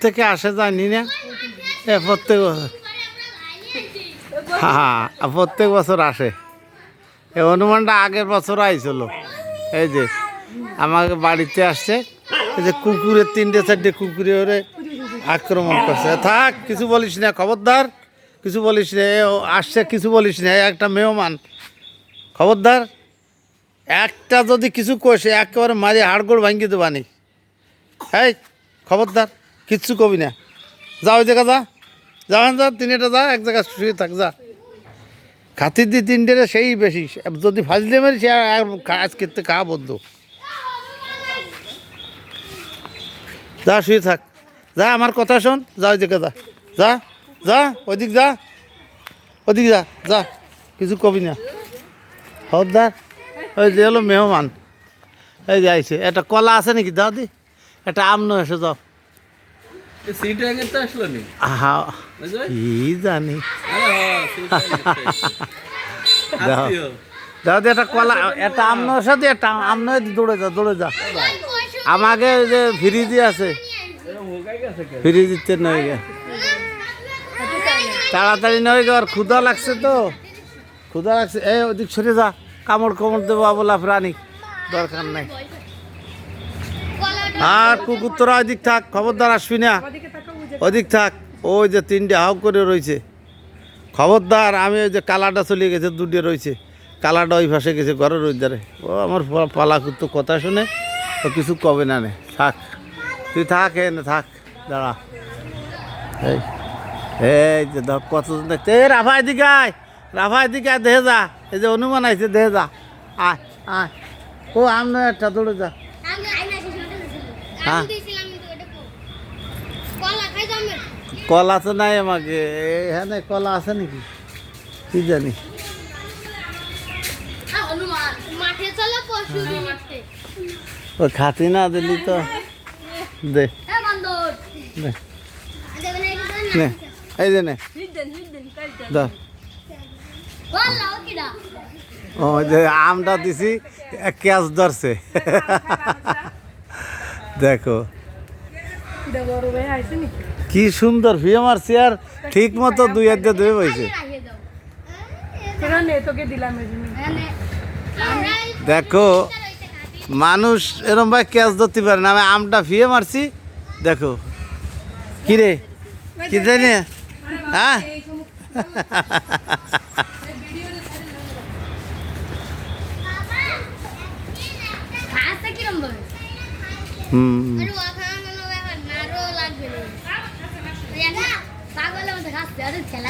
থেকে আসে জানি না প্রত্যেক বছর হ্যাঁ প্রত্যেক বছর আসে এই হনুমানটা আগের বছর আইছিল এই যে আমাকে বাড়িতে আসছে এই যে কুকুরের 3-4টে কুকুরে ওরে আক্রমণ করছে থাক কিছু বলিস না খবরদার কিছু বলিস না আসছে কিছু বলিস না একটা মেহমান খবরদার একটা যদি কিছু কষে একেবারে মারি হাড়গোড় ভাঙিয়ে দেবানি এই খবরদার কিচ্ছু কবি না যা ওই জায়গা যা 3টা যা এক জায়গায় শুয়ে থাক যা খাতির দিয়ে 3টে সেই বেশি যদি ফাজলে মারি সে কাজ করতে খাওয়া বন্ধ যা শুয়ে থাক যা আমার কথা শোন যা ওই জায়গা যা যা ওইদিক যা যা কিছু কবি না খবরদার ওই যে হলো মেহমান এই যে আইছে একটা কলা আছে নাকি দাও দি একটা আম নয় এসে যাও কি জানি দাও দাও দি একটা কলা একটা আম নয় সাথে একটা আম নয় দৌড়ে যা আমাকে ওই যে ফ্রিজে আছে ফ্রিজিতে নয় গে তাড়াতাড়ি নয় গে আর ক্ষুধা লাগছে তো ক্ষুধা লাগছে এই ওদিক সরে যা কামড় দেবো বলা প্রাণী দরকার নাই আর কুকুর তোরা ওইদিক থাক খবরদার আসবি না ওদিক থাক ওই যে 3টে হাও করে রয়েছে খবরদার আমি ওই যে কালাটা চলে গেছে 2টে রয়েছে কালাটা ওই পাশে গেছে ঘরের ওই ধারে ও আমার পালা কুত্তো কথা শুনে ও কিছু কবে না নে থাক তুই থাক থাক দাঁড়া এই এই যে ধর কতজন দেখতে এই রাফা এদিকে আয় দেখে যা এই যে হনুমান আইছে দেখে যা আয় আয় ও আম নয় একটা দৌড়ে যা হ্যাঁ কলা তো নাই আমাকে এখানে কলা আছে নাকি কি জানি ও খাতি না দিলি তো দে এই যে নে ও যে আমটা দিছি ক্যাচ ধরছে দেখো কি সুন্দর ভিয়ে মারছি আর ঠিক মতো 2 হয়েছে দেখো মানুষ এরম ভাই ক্যাচ ধরতে পারে না আমি আমটা ভিয়ে মারছি দেখো কিরে কি জানি হ্যাঁ খেলা